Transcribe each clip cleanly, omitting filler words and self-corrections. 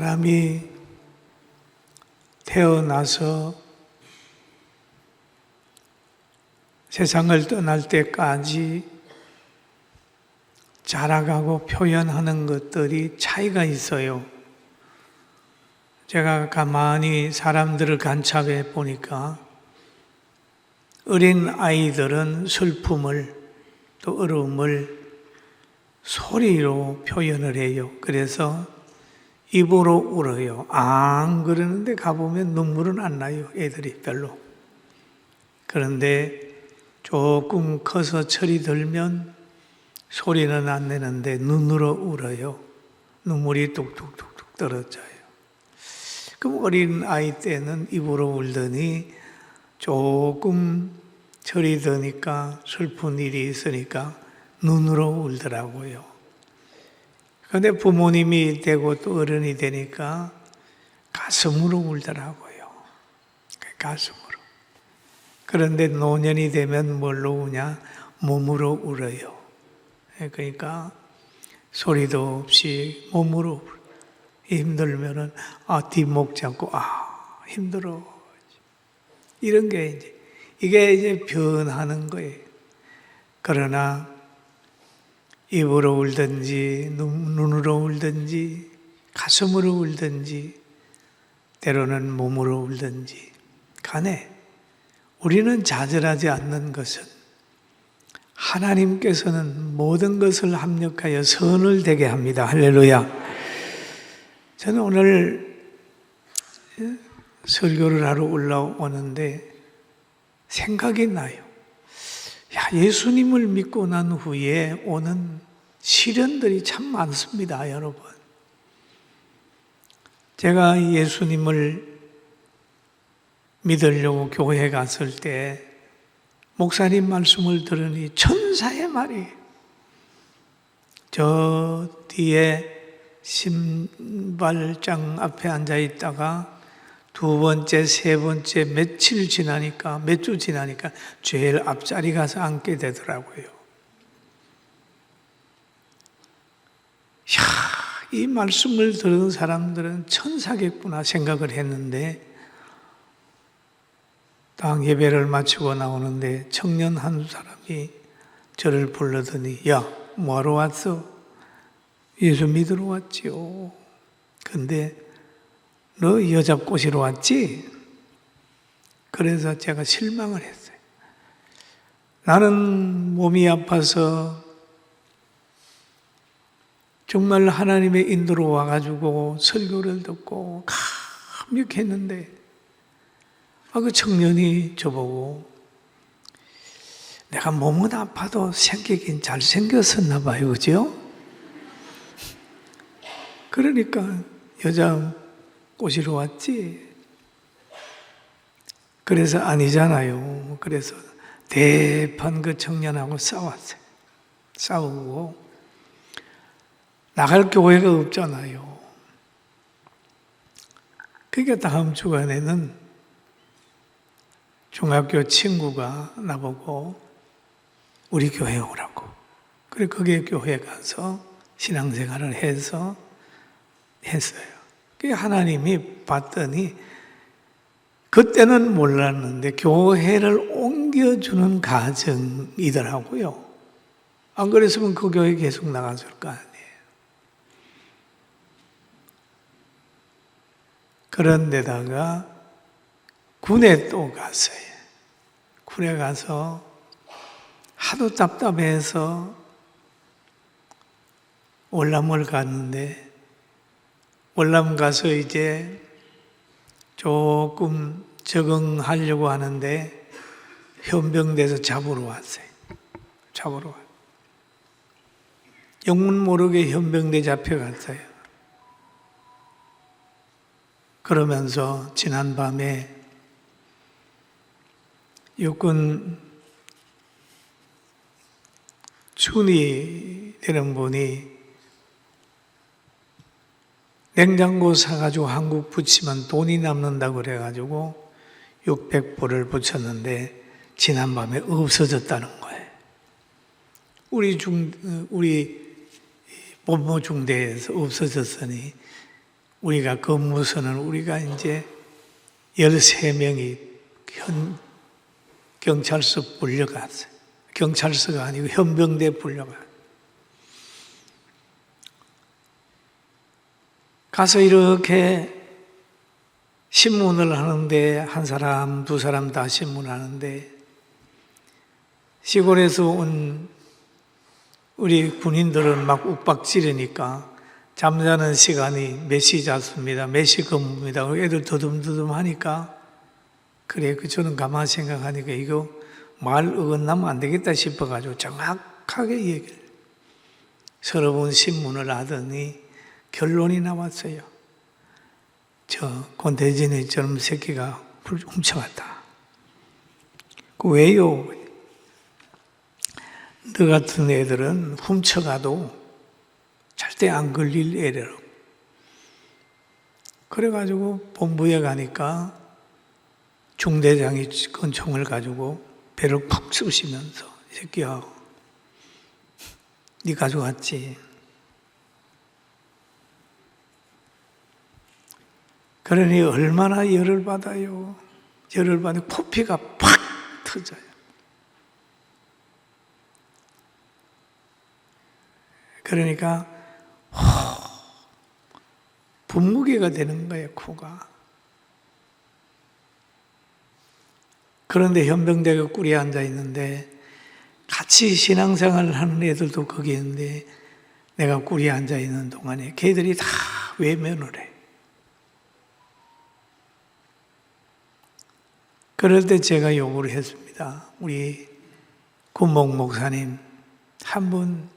사람이 태어나서 세상을 떠날 때까지 자라가고 표현하는 것들이 차이가 있어요. 제가 가만히 사람들을 관찰해 보니까 어린 아이들은 슬픔을 또 어려움을 소리로 표현을 해요. 그래서 입으로 울어요. 앙 그러는데 가보면 눈물은 안 나요. 애들이 별로. 그런데 조금 커서 철이 들면 소리는 안 내는데 눈으로 울어요. 눈물이 뚝뚝뚝뚝 떨어져요. 그럼 어린 아이 때는 입으로 울더니 조금 철이 드니까 슬픈 일이 있으니까 눈으로 울더라고요. 그런데 부모님이 되고 또 어른이 되니까 가슴으로 울더라고요. 가슴으로. 그런데 노년이 되면 뭘로 우냐? 몸으로 울어요. 그러니까 소리도 없이 몸으로 울어요. 힘들면은 뒷목 잡고 힘들어. 이런 게 이게 변하는 거예요. 그러나 입으로 울든지 눈으로 울든지 가슴으로 울든지 때로는 몸으로 울든지 간에 우리는 좌절하지 않는 것은 하나님께서는 모든 것을 합력하여 선을 되게 합니다. 할렐루야. 저는 오늘 설교를 하러 올라오는데 생각이 나요. 예수님을 믿고 난 후에 오는 시련들이 참 많습니다, 여러분. 제가 예수님을 믿으려고 교회에 갔을 때 목사님 말씀을 들으니 천사의 말이 저 뒤에 신발장 앞에 앉아 있다가 두 번째, 세 번째 몇 주 지나니까 제일 앞자리 가서 앉게 되더라고요. 이 말씀을 들은 사람들은 천사겠구나 생각을 했는데 당 예배를 마치고 나오는데 청년 한 사람이 저를 불러더니 뭐하러 왔어? 예수 믿으러 왔지요. 근데 너 여자 꼬시러 왔지? 그래서 제가 실망을 했어요. 나는 몸이 아파서 정말 하나님의 인도로 와가지고 설교를 듣고 감격했는데 그 청년이 저보고 내가 몸은 아파도 생기긴 잘생겼었나 봐요. 그죠? 그러니까 여자 꼬시러 왔지? 그래서 아니잖아요. 그래서 대판 그 청년하고 싸웠어요. 싸우고 나갈 교회가 없잖아요. 그러니까 다음 주간에는 중학교 친구가 나보고 우리 교회에 오라고. 그래 거기에 교회에 가서 신앙생활을 해서 했어요. 하나님이 봤더니 그때는 몰랐는데 교회를 옮겨주는 가정이더라고요. 안 그랬으면 그 교회 계속 나갔을 거 아니에요. 그런데다가 군에 또 갔어요. 군에 가서 하도 답답해서 월남을 갔는데 월남 가서 이제 조금 적응하려고 하는데 현병돼서 잡으러 왔어요. 잡으러 왔어요. 영문 모르게 현병대 잡혀갔어요. 그러면서 지난밤에 육군 준이 되는 분이 냉장고 사가지고 한국 붙이면 돈이 남는다고 그래가지고 600불을 붙였는데 지난밤에 없어졌다는 거예요. 우리 본부 중대에서 없어졌으니 우리가 근무서는 우리가 이제 13명이 경찰서 불려갔어요. 경찰서가 아니고 현병대 불려갔어요. 가서 이렇게 신문을 하는데 한 사람, 두 사람 다 신문하는데 시골에서 온 우리 군인들은 막 욱박지르니까 잠자는 시간이 몇 시 잤습니다. 몇 시 근무입니다. 애들 더듬더듬 하니까 그래, 저는 가만히 생각하니까 이거 말 어긋나면 안 되겠다 싶어가지고 정확하게 얘기를 서너 번 신문을 하더니 결론이 나왔어요. 저 권태진의 저놈 새끼가 훔쳐갔다. 왜요? 너 같은 애들은 훔쳐가도 절대 안 걸릴 애래요. 그래가지고 본부에 가니까 중대장이 권총을 가지고 배를 푹 쑤시면서 이 새끼야, 네 가져갔지. 그러니 얼마나 열을 받아요. 열을 받으니 코피가 팍 터져요. 그러니까 분무게가 되는 거예요, 코가. 그런데 현병대가 꿀이 앉아 있는데 같이 신앙생활을 하는 애들도 거기 있는데 내가 꿀이 앉아 있는 동안에 걔들이 다 외면을 해. 그럴 때 제가 요구를 했습니다. 우리 군목 목사님 한 분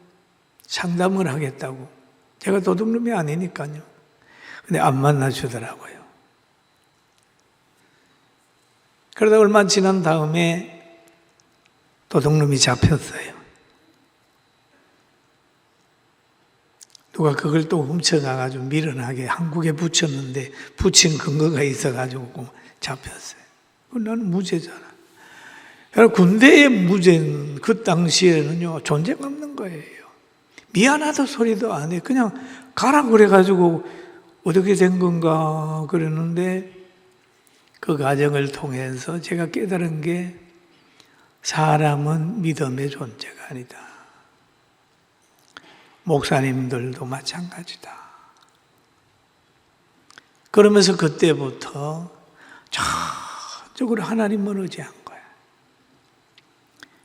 상담을 하겠다고. 제가 도둑놈이 아니니까요. 근데 안 만나주더라고요. 그러다 얼마 지난 다음에 도둑놈이 잡혔어요. 누가 그걸 또 훔쳐가가지고 미련하게 한국에 붙였는데 붙인 근거가 있어가지고 잡혔어요. 나는 무죄잖아. 군대의 무죄는 그 당시에는요, 존재가 없는 거예요. 미안하다 소리도 안 해. 그냥 가라 그래가지고 어떻게 된 건가 그랬는데 그 과정을 통해서 제가 깨달은 게 사람은 믿음의 존재가 아니다. 목사님들도 마찬가지다. 그러면서 그때부터 저쪽으로 하나님을 의지한 거야.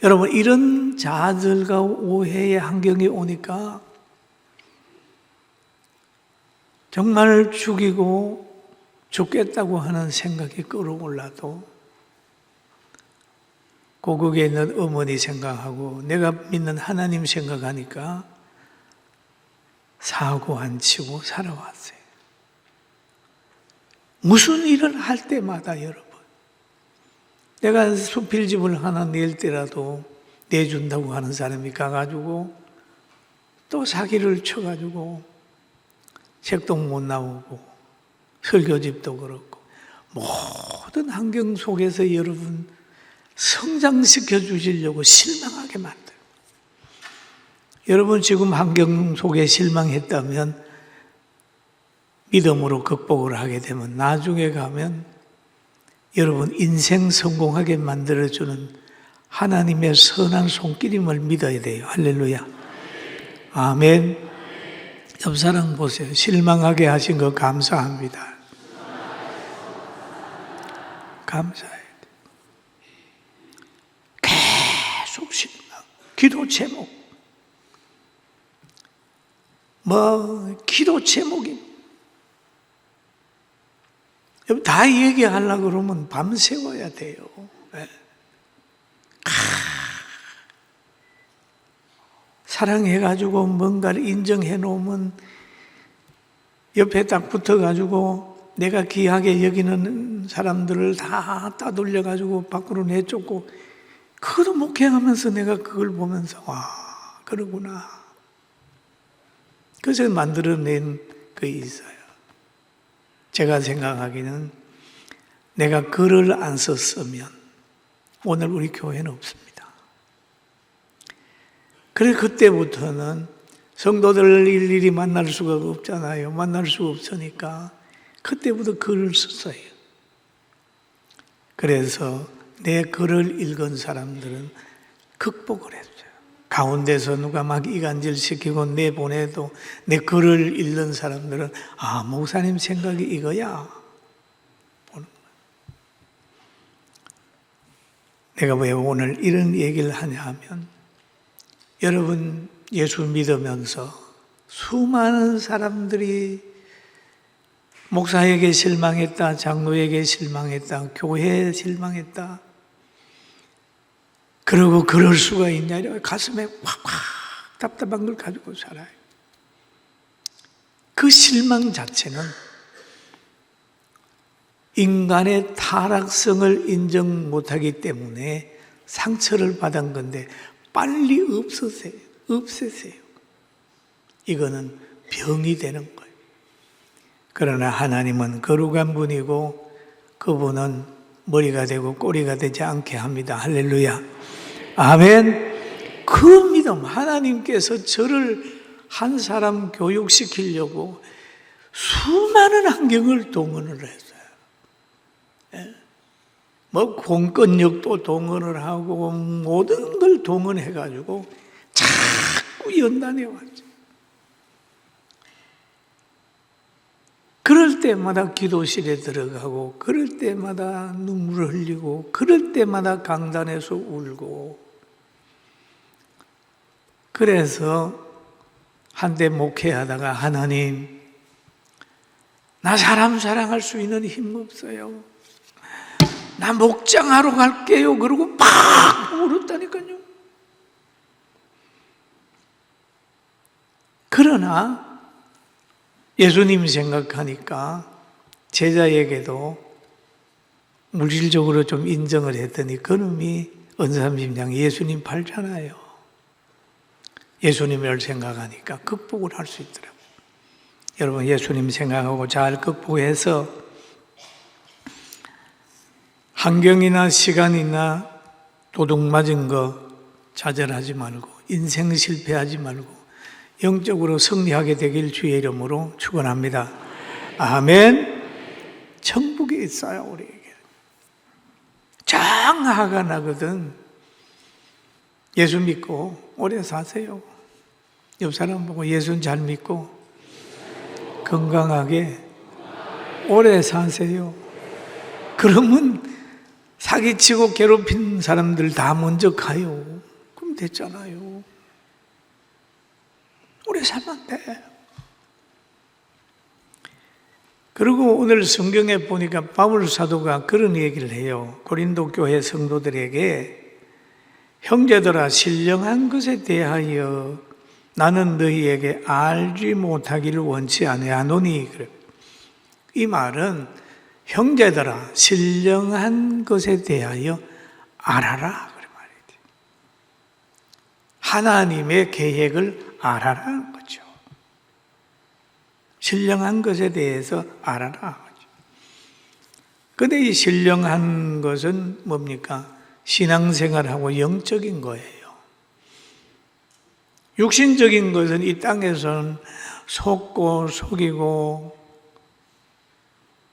여러분, 이런 자들과 오해의 환경이 오니까 정말 죽이고 죽겠다고 하는 생각이 끌어올라도 고국에 있는 어머니 생각하고 내가 믿는 하나님 생각하니까 사고 안 치고 살아왔어요. 무슨 일을 할 때마다 여러분, 내가 수필집을 하나 낼 때라도 내준다고 하는 사람이 가가지고 또 사기를 쳐가지고 책도 못 나오고 설교집도 그렇고 모든 환경 속에서 여러분 성장시켜 주시려고 실망하게 만들어요. 여러분 지금 환경 속에 실망했다면 믿음으로 극복을 하게 되면 나중에 가면 여러분 인생 성공하게 만들어주는 하나님의 선한 손길임을 믿어야 돼요. 할렐루야. 아멘. 옆 사람 보세요. 실망하게 하신 거 감사합니다. 감사해야 돼. 계속 실망. 기도 제목. 기도 제목이. 다 얘기하려고 그러면 밤새워야 돼요. 네. 사랑해가지고 뭔가를 인정해 놓으면 옆에 딱 붙어가지고 내가 귀하게 여기는 사람들을 다 따돌려가지고 밖으로 내쫓고 그것도 목회하면서 내가 그걸 보면서 그러구나. 그래서 만들어낸 그 있어요. 제가 생각하기는 내가 글을 안 썼으면 오늘 우리 교회는 없습니다. 그래서 그때부터는 성도들을 일일이 만날 수가 없잖아요. 만날 수가 없으니까 그때부터 글을 썼어요. 그래서 내 글을 읽은 사람들은 극복을 했어요. 가운데서 누가 막 이간질시키고 내보내도 내 글을 읽는 사람들은 목사님 생각이 이거야. 보는 거야. 내가 왜 오늘 이런 얘기를 하냐 하면 여러분 예수 믿으면서 수많은 사람들이 목사에게 실망했다, 장로에게 실망했다, 교회에 실망했다. 그러고 그럴 수가 있냐? 가슴에 확 답답한 걸 가지고 살아요. 그 실망 자체는 인간의 타락성을 인정 못하기 때문에 상처를 받은 건데 빨리 없애세요. 이거는 병이 되는 거예요. 그러나 하나님은 거룩한 분이고 그분은 머리가 되고 꼬리가 되지 않게 합니다. 할렐루야. 아멘. 그 믿음, 하나님께서 저를 한 사람 교육시키려고 수많은 환경을 동원을 했어요. 뭐 공권력도 동원을 하고 모든 걸 동원해가지고 자꾸 연단해 왔죠. 그럴 때마다 기도실에 들어가고 그럴 때마다 눈물을 흘리고 그럴 때마다 강단에서 울고 그래서 한때 목회하다가 하나님 나 사람 사랑할 수 있는 힘 없어요. 나 목장하러 갈게요. 그러고 막 울었다니까요. 그러나 예수님 생각하니까 제자에게도 물질적으로 좀 인정을 했더니 그놈이 언삼심장 예수님 팔잖아요. 예수님을 생각하니까 극복을 할 수 있더라고요. 여러분 예수님 생각하고 잘 극복해서 환경이나 시간이나 도둑 맞은 거 좌절하지 말고 인생 실패하지 말고 영적으로 승리하게 되길 주의 이름으로 축원합니다. 아멘. 천국이 있어요. 우리에게 장화가 나거든. 예수 믿고 오래 사세요. 옆 사람 보고 예수는 잘 믿고 건강하게 오래 사세요. 그러면 사기치고 괴롭힌 사람들 다 먼저 가요. 그럼 됐잖아요. 오래 살면 돼. 그리고 오늘 성경에 보니까 바울 사도가 그런 얘기를 해요. 고린도 교회 성도들에게 형제들아 신령한 것에 대하여 나는 너희에게 알지 못하기를 원치 아니하노니. 이 말은 형제들아 신령한 것에 대하여 알아라 그런 말이에요. 하나님의 계획을 알아라는 거죠. 신령한 것에 대해서 알아라. 그런데 이 신령한 것은 뭡니까? 신앙생활하고 영적인 거예요. 육신적인 것은 이 땅에서는 속고 속이고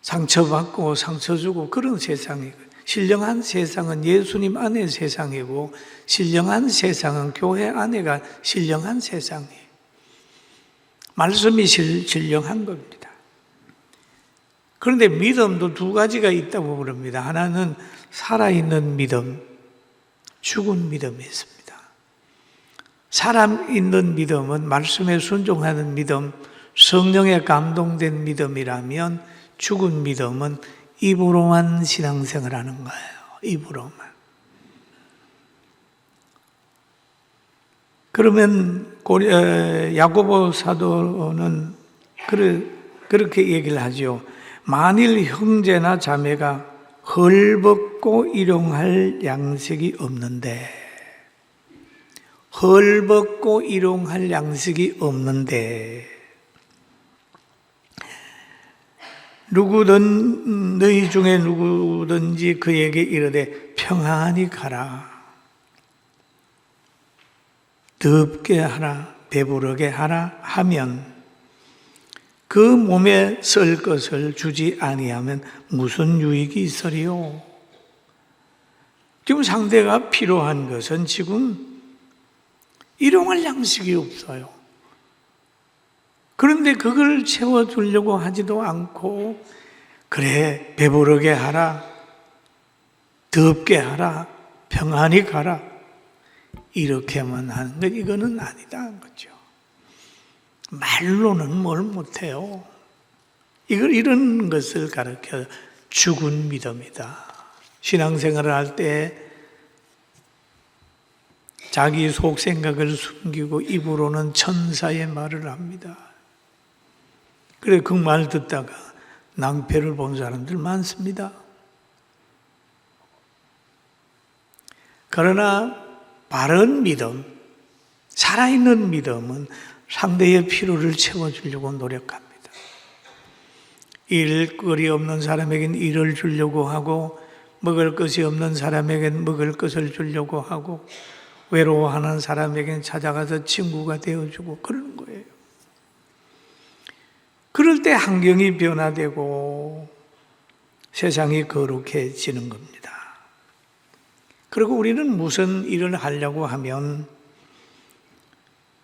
상처받고 상처주고 그런 세상이고, 신령한 세상은 예수님 안의 세상이고 신령한 세상은 교회 안에가 신령한 세상이에요. 말씀이 신령한 겁니다. 그런데 믿음도 두 가지가 있다고 그럽니다. 하나는 살아있는 믿음, 죽은 믿음이 있습니다. 살아있는 믿음은 말씀에 순종하는 믿음, 성령에 감동된 믿음이라면 죽은 믿음은 입으로만 신앙생활 하는 거예요. 입으로만. 그러면 야고보 사도는 그렇게 얘기를 하죠. 만일 형제나 자매가 헐벗고 일용할 양식이 없는데, 헐벗고 일용할 양식이 없는데 누구든 너희 중에 누구든지 그에게 이르되 평안히 가라, 덥게 하라, 배부르게 하라 하면 그 몸에 쓸 것을 주지 아니하면 무슨 유익이 있으리요? 지금 상대가 필요한 것은 지금 일용할 양식이 없어요. 그런데 그걸 채워주려고 하지도 않고, 그래, 배부르게 하라, 덥게 하라, 평안히 가라, 이렇게만 하는 것, 이거는 아니다 거죠. 말로는 뭘 못해요. 이런 것을 가르쳐 죽은 믿음이다. 신앙생활을 할 때 자기 속 생각을 숨기고 입으로는 천사의 말을 합니다. 그래, 그 말 듣다가 낭패를 본 사람들 많습니다. 그러나 바른 믿음, 살아있는 믿음은 상대의 필요를 채워주려고 노력합니다. 일거리 없는 사람에겐 일을 주려고 하고, 먹을 것이 없는 사람에겐 먹을 것을 주려고 하고, 외로워하는 사람에겐 찾아가서 친구가 되어주고 그러는 거예요. 그럴 때 환경이 변화되고 세상이 거룩해지는 겁니다. 그리고 우리는 무슨 일을 하려고 하면,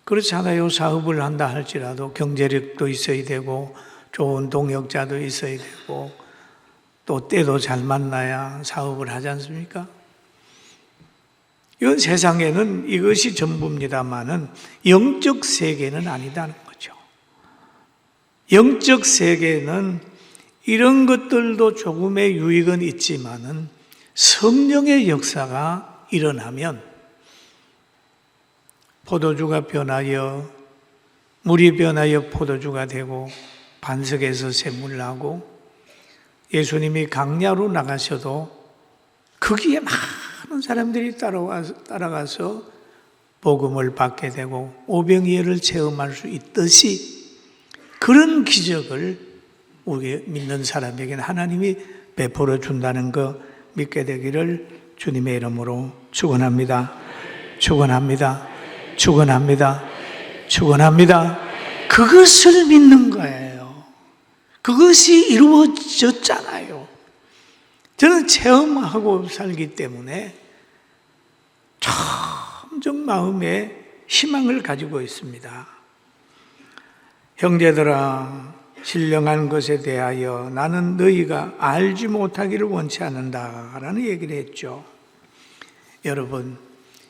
그렇잖아요. 사업을 한다 할지라도 경제력도 있어야 되고 좋은 동역자도 있어야 되고 또 때도 잘 만나야 사업을 하지 않습니까? 이건 세상에는 이것이 전부입니다만은 영적 세계는 아니다는 거죠. 영적 세계는 이런 것들도 조금의 유익은 있지만은 성령의 역사가 일어나면 포도주가 변하여, 물이 변하여 포도주가 되고 반석에서 샘물 나고, 예수님이 강야로 나가셔도 거기에 많은 사람들이 따라가서 복음을 받게 되고 오병이어를 체험할 수 있듯이, 그런 기적을 우리 믿는 사람에게는 하나님이 베풀어 준다는 거 믿게 되기를 주님의 이름으로 축원합니다. 축원합니다. 축원합니다. 축원합니다. 그것을 믿는 거예요. 그것이 이루어졌잖아요. 저는 체험하고 살기 때문에 점점 마음에 희망을 가지고 있습니다. 형제들아, 신령한 것에 대하여 나는 너희가 알지 못하기를 원치 않는다라는 얘기를 했죠. 여러분,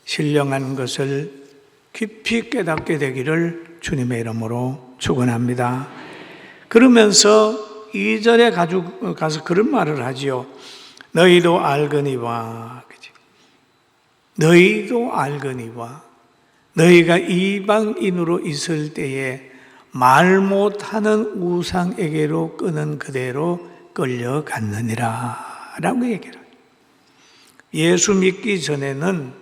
신령한 것을 깊이 깨닫게 되기를 주님의 이름으로 축원합니다. 그러면서 2절에 가서 그런 말을 하지요. 너희도 알거니와, 너희도 알거니와, 너희가 이방인으로 있을 때에 말 못하는 우상에게로 끄는 그대로 끌려갔느니라 라고 얘기를 해요. 예수 믿기 전에는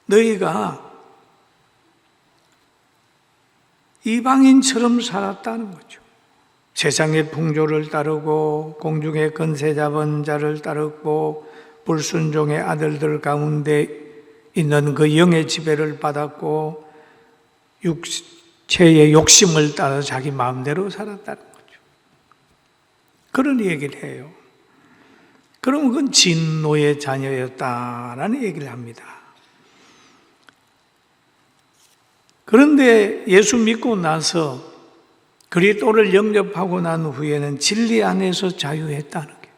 너희가 이방인처럼 살았다는 거죠. 세상의 풍조를 따르고 공중의 권세 잡은 자를 따르고 불순종의 아들들 가운데 있는 그 영의 지배를 받았고 육체의 욕심을 따라 자기 마음대로 살았다는 거죠. 그런 얘기를 해요. 그럼 그건 진노의 자녀였다라는 얘기를 합니다. 그런데 예수 믿고 나서 그리스도를 영접하고 난 후에는 진리 안에서 자유했다는 게,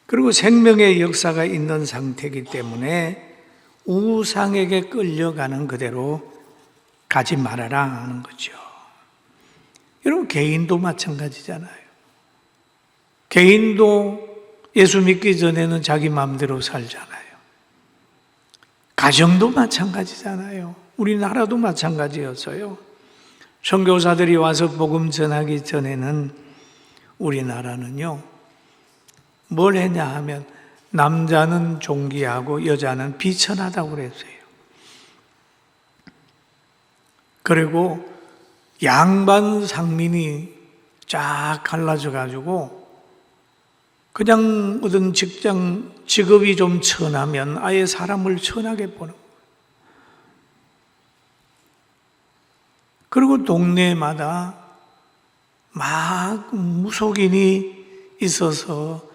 그리고 생명의 역사가 있는 상태이기 때문에 우상에게 끌려가는 그대로 가지 말아라 하는 거죠. 여러분, 개인도 마찬가지잖아요. 개인도 예수 믿기 전에는 자기 마음대로 살잖아요. 가정도 마찬가지잖아요. 우리나라도 마찬가지였어요. 선교사들이 와서 복음 전하기 전에는 우리나라는요, 뭘 했냐 하면 남자는 존귀하고 여자는 비천하다고 그랬어요. 그리고 양반 상민이 쫙 갈라져 가지고 그냥 어떤 직업이 좀 천하면 아예 사람을 천하게 보는 거예요. 그리고 동네마다 막 무속인이 있어서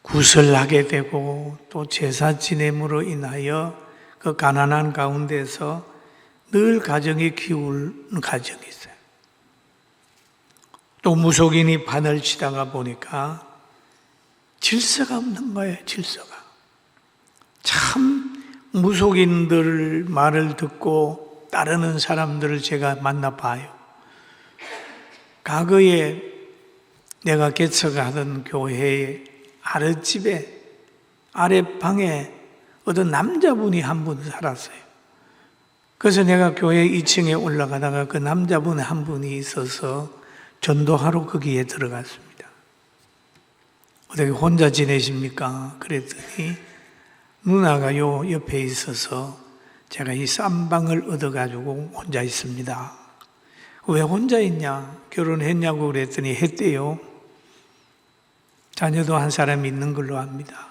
구설하게 되고 또 제사 지냄으로 인하여 그 가난한 가운데서 늘 가정이 기울는 가정이 있어요. 또 무속인이 판을 치다가 보니까 질서가 없는 거예요. 질서가. 참 무속인들 말을 듣고 따르는 사람들을 제가 만나봐요. 과거에 내가 개척하던 교회의 아랫집에 아랫방에 어떤 남자분이 한 분 살았어요. 그래서 내가 교회 2층에 올라가다가 그 남자분 한 분이 있어서 전도하러 거기에 들어갔습니다. 어떻게 혼자 지내십니까? 그랬더니 누나가 요 옆에 있어서 제가 이 쌈방을 얻어가지고 혼자 있습니다. 왜 혼자 있냐? 결혼했냐고 그랬더니 했대요. 자녀도 한 사람이 있는 걸로 압니다.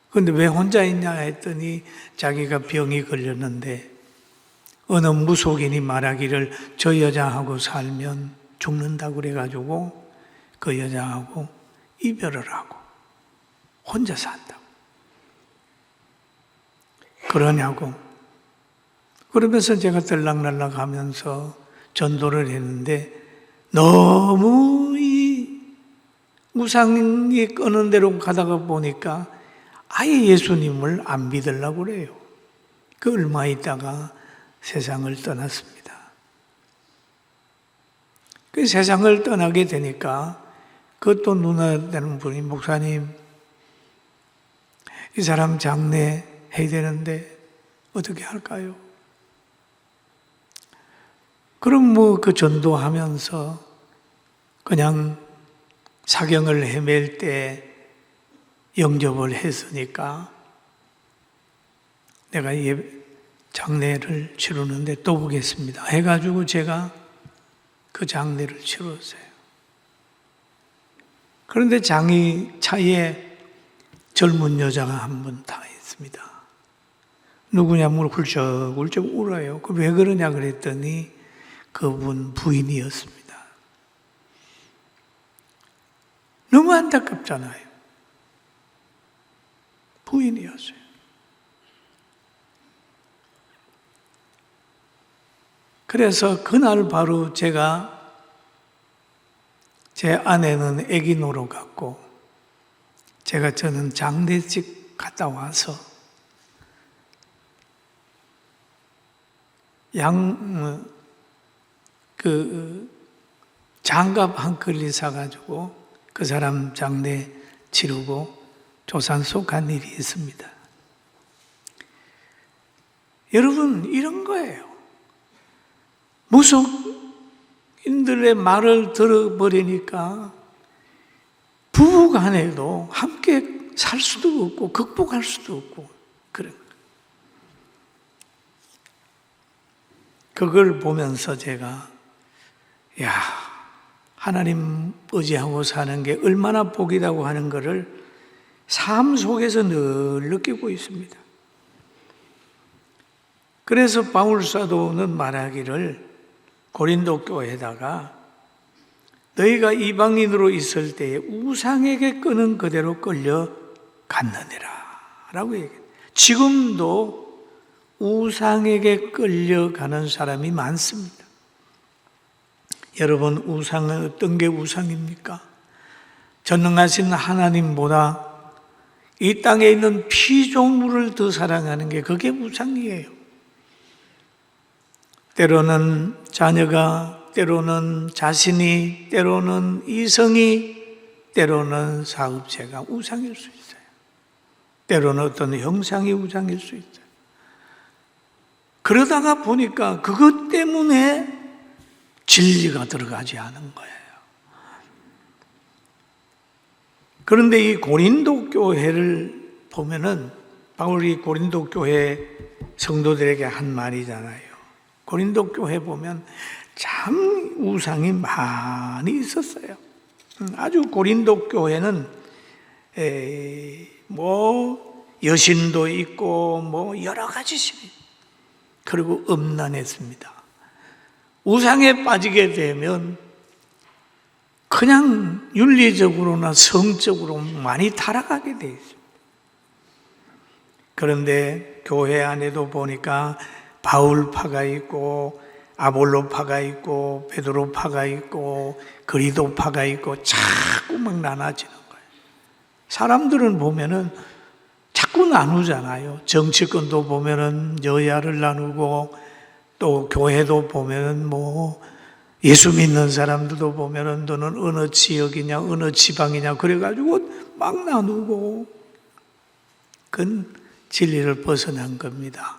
그런데 왜 혼자 있냐 했더니 자기가 병이 걸렸는데 어느 무속인이 말하기를 저 여자하고 살면 죽는다고 그래가지고 그 여자하고 이별을 하고 혼자 산다고. 그러냐고. 그러면서 제가 들락날락 하면서 전도를 했는데 너무 이 우상이 끄는 대로 가다가 보니까 아예 예수님을 안 믿으려고 그래요. 그 얼마 있다가 세상을 떠났습니다. 그 세상을 떠나게 되니까 그것도 누나 되는 분이 목사님 이 사람 장례 해야 되는데 어떻게 할까요? 그럼 뭐 그 전도하면서 그냥 사경을 헤맬 때 영접을 했으니까 내가 장례를 치르는데 또 보겠습니다 해가지고 제가 그 장례를 치렀어요. 그런데 장이 차에 젊은 여자가 한 분 타 있습니다. 누구냐면 훌쩍훌쩍 울어요. 왜 그러냐 그랬더니 그분 부인이었습니다. 너무 안타깝잖아요. 부인이었어요. 그래서 그날 바로 제가 제 아내는 아기 노러 갔고 저는 장례식 갔다 와서 장갑 한 걸리 사가지고 그 사람 장례 치르고 조산소 간 일이 있습니다. 여러분, 이런 거예요. 무속인들의 말을 들어버리니까 부부 간에도 함께 살 수도 없고 극복할 수도 없고 그런 거예요. 그걸 보면서 제가 하나님 의지하고 사는 게 얼마나 복이라고 하는 것을 삶 속에서 늘 느끼고 있습니다. 그래서 바울 사도는 말하기를 고린도 교회에다가 너희가 이방인으로 있을 때에 우상에게 끄는 그대로 끌려갔느니라 라고 얘기해요. 지금도 우상에게 끌려가는 사람이 많습니다. 여러분, 우상은 어떤 게 우상입니까? 전능하신 하나님보다 이 땅에 있는 피조물을 더 사랑하는 게 그게 우상이에요. 때로는 자녀가, 때로는 자신이, 때로는 이성이, 때로는 사업체가 우상일 수 있어요. 때로는 어떤 형상이 우상일 수 있어요. 그러다가 보니까 그것 때문에 진리가 들어가지 않은 거예요. 그런데 이 고린도 교회를 보면은 바울이 고린도 교회 성도들에게 한 말이잖아요. 고린도 교회 보면 참 우상이 많이 있었어요. 아주 고린도 교회는 여신도 있고 여러 가지 그리고 음란했습니다. 우상에 빠지게 되면 그냥 윤리적으로나 성적으로 많이 타락하게 돼 있습니다. 그런데 교회 안에도 보니까 바울파가 있고 아볼로파가 있고 베드로파가 있고 그리도파가 있고 자꾸 막 나눠지는 거예요. 사람들은 보면은 자꾸 나누잖아요. 정치권도 보면은 여야를 나누고 또 교회도 보면은 뭐 예수 믿는 사람들도 보면은 너는 어느 지역이냐 어느 지방이냐 그래가지고 막 나누고 그건 진리를 벗어난 겁니다.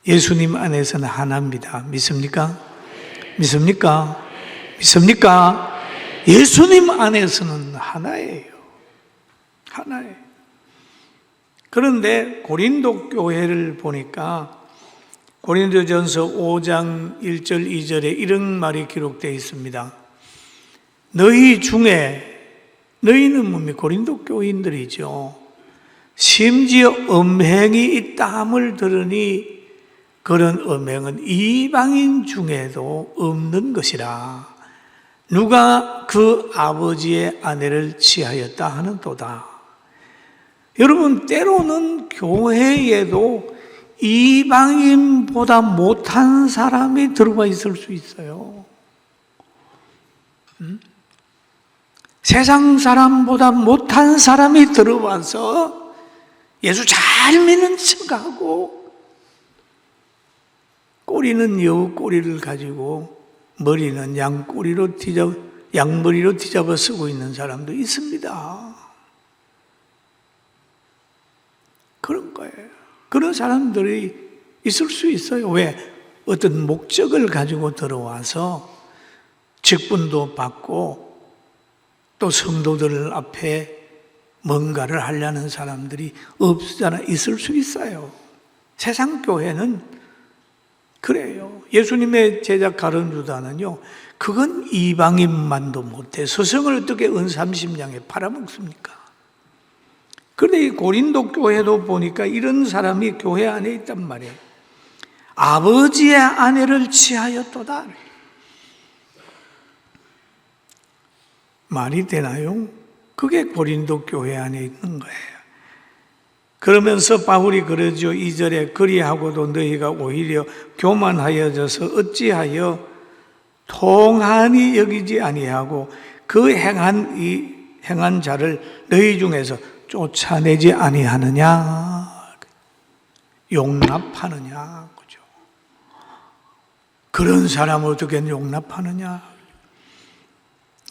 예수님 안에서는 하나입니다. 믿습니까? 믿습니까? 믿습니까? 예수님 안에서는 하나예요. 하나예요. 그런데 고린도 교회를 보니까 고린도전서 5장 1절 2절에 이런 말이 기록되어 있습니다. 너희 중에, 너희는 뭡니까? 고린도 교인들이죠. 심지어 음행이 있다함을 들으니 그런 음행은 이방인 중에도 없는 것이라. 누가 그 아버지의 아내를 취하였다 하는도다. 여러분, 때로는 교회에도 이방인보다 못한 사람이 들어와 있을 수 있어요. 세상 사람보다 못한 사람이 들어와서 예수 잘 믿는 척하고 꼬리는 여우 꼬리를 가지고 머리는 양머리로 뒤잡아 쓰고 있는 사람도 있습니다. 그런 거예요. 그런 사람들이 있을 수 있어요. 왜? 어떤 목적을 가지고 들어와서 직분도 받고 또 성도들 앞에 뭔가를 하려는 사람들이 없잖아. 있을 수 있어요. 세상 교회는 그래요. 예수님의 제자 가룟유다는요, 그건 이방인만도 못해 스승을 어떻게 은삼십냥에 팔아먹습니까? 그런데 이 고린도 교회도 보니까 이런 사람이 교회 안에 있단 말이에요. 아버지의 아내를 취하였도다. 말이 되나요? 그게 고린도 교회 안에 있는 거예요. 그러면서 바울이 그러죠. 2절에 그리하고도 너희가 오히려 교만하여져서 어찌하여 통한이 여기지 아니하고 그 행한 자를 너희 중에서 쫓아내지 아니하느냐, 용납하느냐, 그죠? 그런 사람을 어떻게 용납하느냐?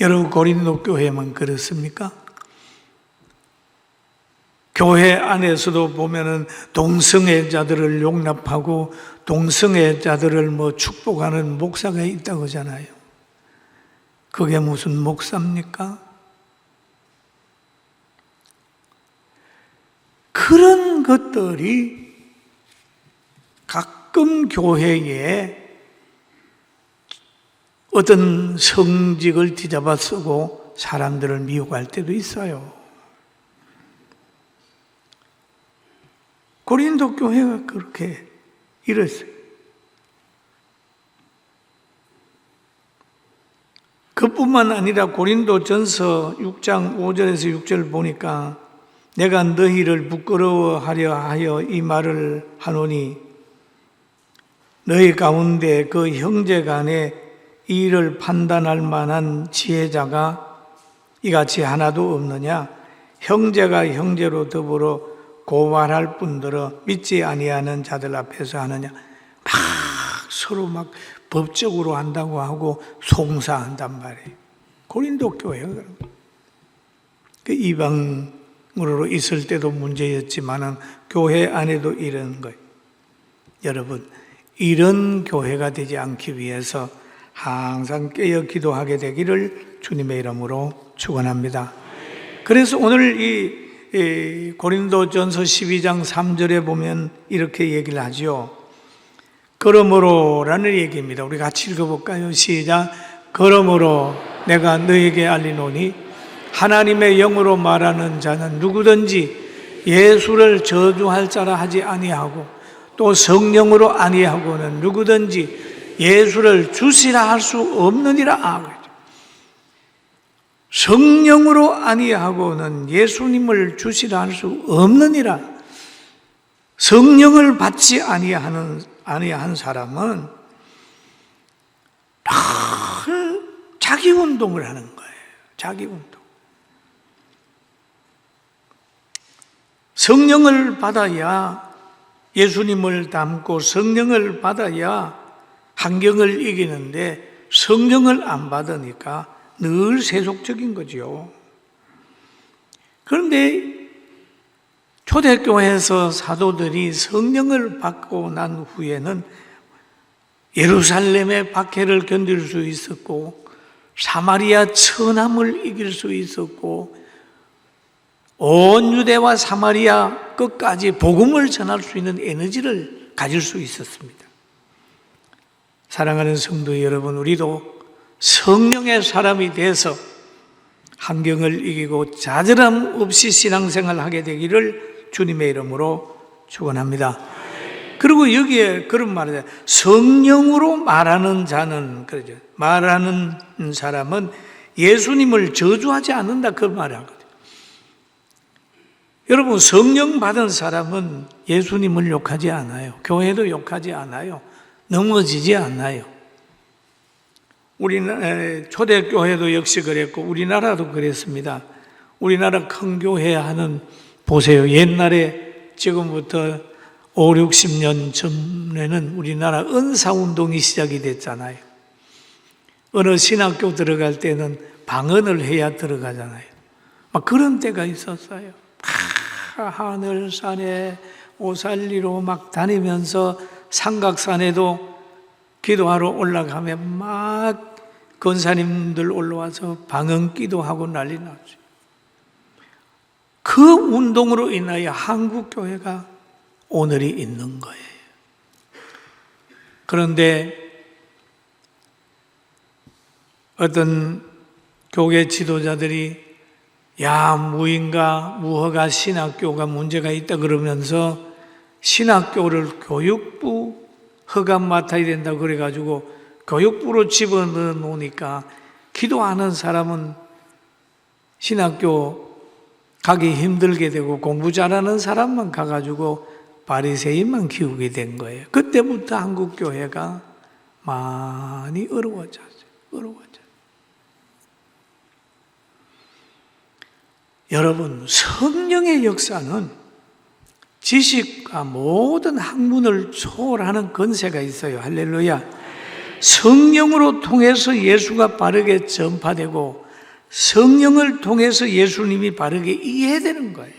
여러분, 고린도 교회만 그렇습니까? 교회 안에서도 보면은 동성애자들을 용납하고 동성애자들을 뭐 축복하는 목사가 있다고 하잖아요. 그게 무슨 목사입니까? 그런 것들이 가끔 교회에 어떤 성직을 뒤잡아 쓰고 사람들을 미혹할 때도 있어요. 고린도 교회가 그렇게 이랬어요. 그뿐만 아니라 고린도전서 6장 5절에서 6절 보니까 내가 너희를 부끄러워하려 하여 이 말을 하노니 너희 가운데 그 형제 간에 이 일을 판단할 만한 지혜자가 이같이 하나도 없느냐? 형제가 형제로 더불어 고발할 뿐더러 믿지 아니하는 자들 앞에서 하느냐? 막 서로 막 법적으로 한다고 하고 송사한단 말이에요. 고린도 교회가 그 이방으로 있을 때도 문제였지만은 교회 안에도 이런 거예요. 여러분, 이런 교회가 되지 않기 위해서 항상 깨어 기도하게 되기를 주님의 이름으로 축원합니다. 그래서 오늘 이 고린도전서 12장 3절에 보면 이렇게 얘기를 하죠. 그러므로라는 얘기입니다. 우리 같이 읽어볼까요? 시작. 그러므로 내가 너에게 알리노니 하나님의 영으로 말하는 자는 누구든지 예수를 저주할 자라 하지 아니하고 또 성령으로 아니하고는 누구든지 예수를 주시라 할 수 없느니라. 성령으로 아니하고는 예수님을 주시라 할 수 없느니라. 성령을 받지 아니한 사람은 늘 자기 운동을 하는 거예요. 자기 운동. 성령을 받아야 예수님을 닮고 성령을 받아야 환경을 이기는데 성령을 안 받으니까 늘 세속적인 거죠. 그런데 초대교회에서 사도들이 성령을 받고 난 후에는 예루살렘의 박해를 견딜 수 있었고 사마리아 천함을 이길 수 있었고 온 유대와 사마리아 끝까지 복음을 전할 수 있는 에너지를 가질 수 있었습니다. 사랑하는 성도 여러분, 우리도 성령의 사람이 돼서 환경을 이기고 좌절함 없이 신앙생활을 하게 되기를 주님의 이름으로 축원합니다. 그리고 여기에 그런 말을 해요. 성령으로 말하는 자는, 그러죠. 말하는 사람은 예수님을 저주하지 않는다, 그 말을 하거든요. 여러분, 성령 받은 사람은 예수님을 욕하지 않아요. 교회도 욕하지 않아요. 넘어지지 않아요. 우리나라 초대교회도 역시 그랬고 우리나라도 그랬습니다. 우리나라 큰 교회 하는 보세요. 옛날에 지금부터 5, 60년 전에는 우리나라 은사운동이 시작이 됐잖아요. 어느 신학교 들어갈 때는 방언을 해야 들어가잖아요. 막 그런 때가 있었어요. 하늘산에 오살리로 막 다니면서 삼각산에도 기도하러 올라가면 막 권사님들 올라와서 방언 기도하고 난리 났죠. 그 운동으로 인하여 한국교회가 오늘이 있는 거예요. 그런데 어떤 교계 지도자들이 무인가 무허가 신학교가 문제가 있다 그러면서 신학교를 교육부 허가 맡아야 된다 그래가지고 교육부로 집어넣어 놓으니까 기도하는 사람은 신학교 가기 힘들게 되고 공부 잘하는 사람만 가가지고 바리새인만 키우게 된 거예요. 그때부터 한국교회가 많이 어려워졌어요. 여러분, 성령의 역사는 지식과 모든 학문을 초월하는 권세가 있어요. 할렐루야. 성령으로 통해서 예수가 바르게 전파되고 성령을 통해서 예수님이 바르게 이해되는 거예요.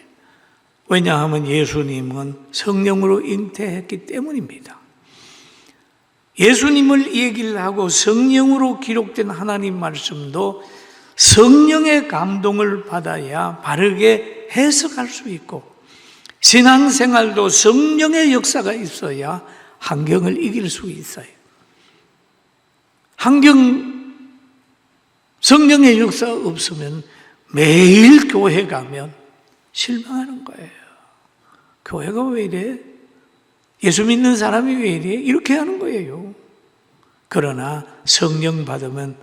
왜냐하면 예수님은 성령으로 잉태했기 때문입니다. 예수님을 얘기를 하고 성령으로 기록된 하나님 말씀도 성령의 감동을 받아야 바르게 해석할 수 있고 신앙생활도 성령의 역사가 있어야 환경을 이길 수 있어요. 성령의 역사가 없으면 매일 교회 가면 실망하는 거예요. 교회가 왜 이래? 예수 믿는 사람이 왜 이래? 이렇게 하는 거예요. 그러나 성령 받으면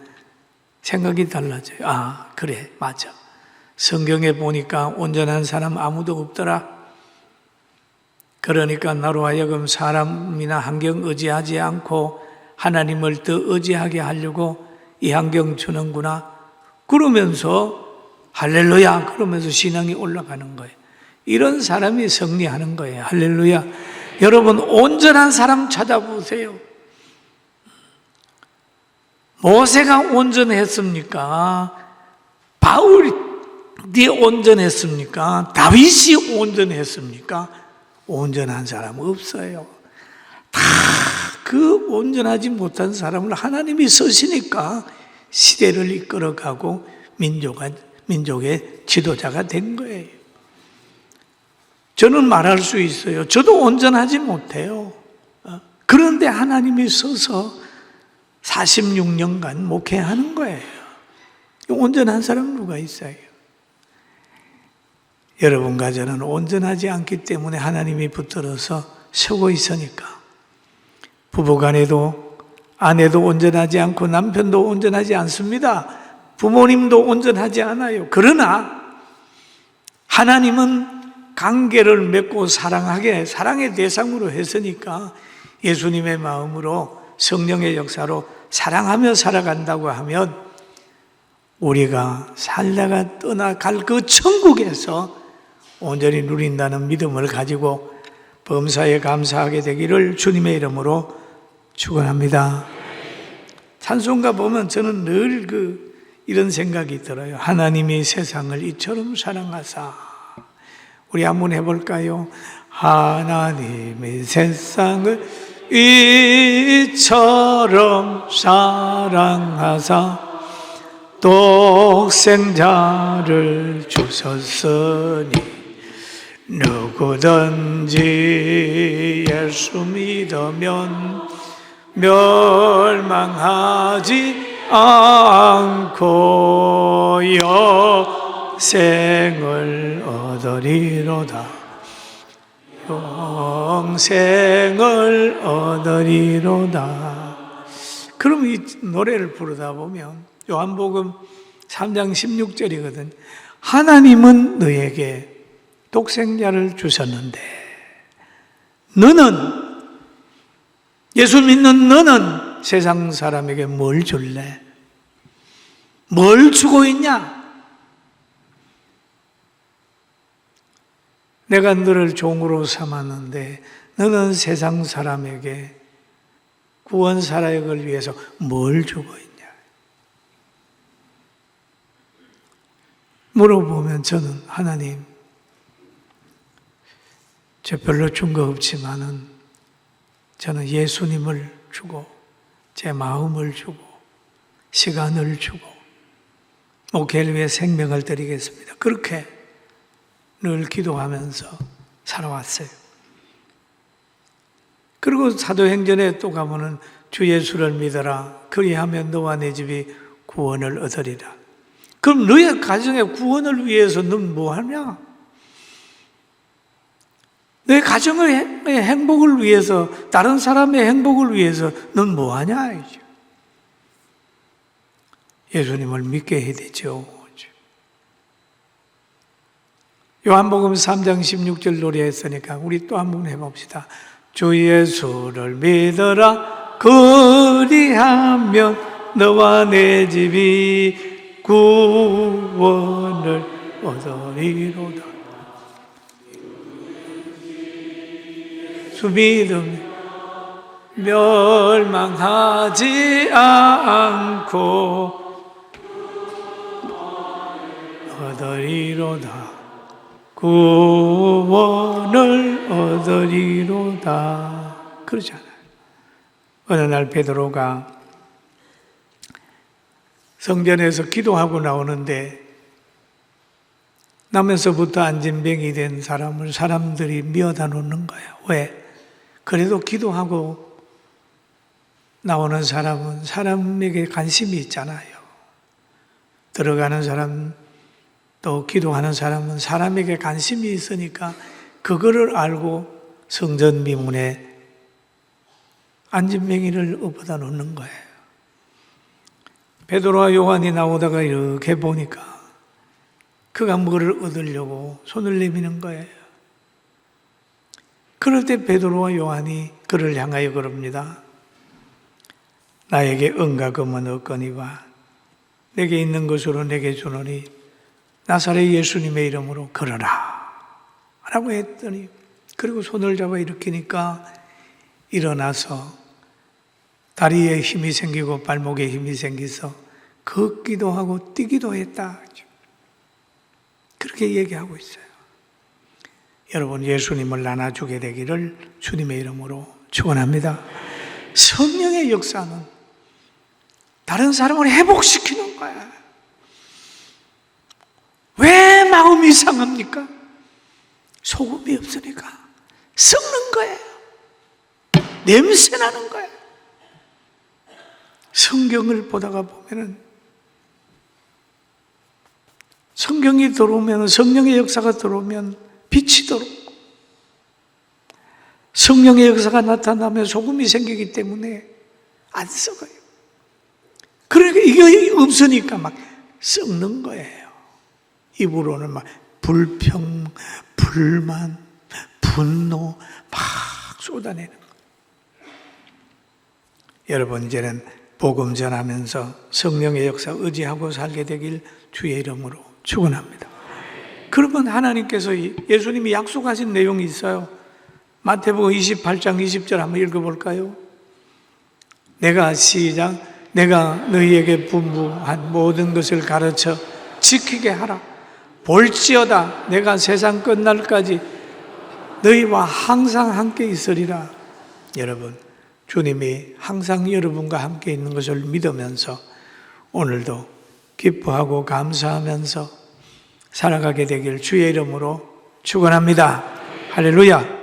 생각이 달라져요. 그래, 맞아. 성경에 보니까 온전한 사람 아무도 없더라. 그러니까 나로 하여금 사람이나 환경 의지하지 않고 하나님을 더 의지하게 하려고 이 환경 주는구나. 그러면서 할렐루야 그러면서 신앙이 올라가는 거예요. 이런 사람이 승리하는 거예요. 할렐루야. 여러분, 온전한 사람 찾아보세요. 모세가 온전했습니까? 바울이 온전했습니까? 다윗이 온전했습니까? 온전한 사람 없어요. 다 그 온전하지 못한 사람을 하나님이 쓰시니까 시대를 이끌어가고 민족의 지도자가 된 거예요. 저는 말할 수 있어요. 저도 온전하지 못해요. 그런데 하나님이 써서 46년간 목회하는 거예요. 온전한 사람 누가 있어요? 여러분과 저는 온전하지 않기 때문에 하나님이 붙들어서 서고 있으니까 부부간에도 아내도 온전하지 않고 남편도 온전하지 않습니다. 부모님도 온전하지 않아요. 그러나 하나님은 관계를 맺고 사랑의 대상으로 했으니까 예수님의 마음으로 성령의 역사로 사랑하며 살아간다고 하면 우리가 살다가 떠나갈 그 천국에서 온전히 누린다는 믿음을 가지고 범사에 감사하게 되기를 주님의 이름으로 축원합니다. 찬송가 보면 저는 늘 이런 생각이 들어요. 하나님이 세상을 이처럼 사랑하사. 우리 한번 해볼까요? 하나님이 세상을 이처럼 사랑하사 독생자를 주셨으니 누구든지 예수 믿으면 멸망하지 않고 영생을 얻으리로다. 영생을 얻으리로다. 그럼 이 노래를 부르다 보면 요한복음 3장 16절이거든. 하나님은 너에게 독생자를 주셨는데 너는, 예수 믿는 너는 세상 사람에게 뭘 줄래? 뭘 주고 있냐? 내가 너를 종으로 삼았는데 너는 세상 사람에게 구원 사역을 위해서 뭘 주고 있냐? 물어보면 저는 하나님, 저 별로 준 거 없지만은 저는 예수님을 주고 제 마음을 주고 시간을 주고 목회를 위해 생명을 드리겠습니다. 그렇게 늘 기도하면서 살아왔어요. 그리고 사도행전에 또 가면은 주 예수를 믿어라. 그리하면 너와 내 집이 구원을 얻으리라. 그럼 너의 가정의 구원을 위해서 넌 뭐 하냐? 너의 가정의 행복을 위해서, 다른 사람의 행복을 위해서 넌 뭐 하냐? 예수님을 믿게 해야 되죠. 요한복음 3장 16절 노래했으니까 우리 또 한번 해봅시다. 주 예수를 믿어라. 그리하면 너와 내 집이 구원을 얻으리로다. 주 믿음 멸망하지 않고 얻으리로다. 구원을 얻으리로다. 그러잖아요. 어느 날 베드로가 성전에서 기도하고 나오는데 나면서부터 안진병이 된 사람을 사람들이 미워다 놓는 거예요. 왜? 그래도 기도하고 나오는 사람은 사람에게 관심이 있잖아요. 들어가는 사람, 또 기도하는 사람은 사람에게 관심이 있으니까 그거를 알고 성전 미문에 안진뱅이를 엎어다 놓는 거예요. 베드로와 요한이 나오다가 이렇게 보니까 그가 뭐를 얻으려고 손을 내미는 거예요. 그럴 때 베드로와 요한이 그를 향하여 그럽니다. 나에게 은과 금은 없거니와 내게 있는 것으로 내게 주노니 나사렛 예수님의 이름으로 걸어라 라고 했더니, 그리고 손을 잡아 일으키니까 일어나서 다리에 힘이 생기고 발목에 힘이 생겨서 걷기도 하고 뛰기도 했다. 그렇게 얘기하고 있어요. 여러분, 예수님을 나눠주게 되기를 주님의 이름으로 축원합니다. 성령의 역사는 다른 사람을 회복시키는 거야. 왜 마음이 상합니까? 소금이 없으니까 썩는 거예요. 냄새 나는 거예요. 성경을 보다가 보면은, 성경이 들어오면, 성령의 역사가 들어오면 빛이 들어오고, 성령의 역사가 나타나면 소금이 생기기 때문에 안 썩어요. 그러니까 이게 없으니까 막 썩는 거예요. 입으로는 막 불평, 불만, 분노 막 쏟아내는 거예요. 여러분, 이제는 복음 전하면서 성령의 역사 의지하고 살게 되길 주의 이름으로 축원합니다. 그러면 하나님께서 예수님이 약속하신 내용이 있어요. 마태복음 28장 20절 한번 읽어볼까요? 내가 너희에게 분부한 모든 것을 가르쳐 지키게 하라. 볼지어다 내가 세상 끝날까지 너희와 항상 함께 있으리라. 여러분, 주님이 항상 여러분과 함께 있는 것을 믿으면서 오늘도 기뻐하고 감사하면서 살아가게 되길 주의 이름으로 축원합니다. 할렐루야.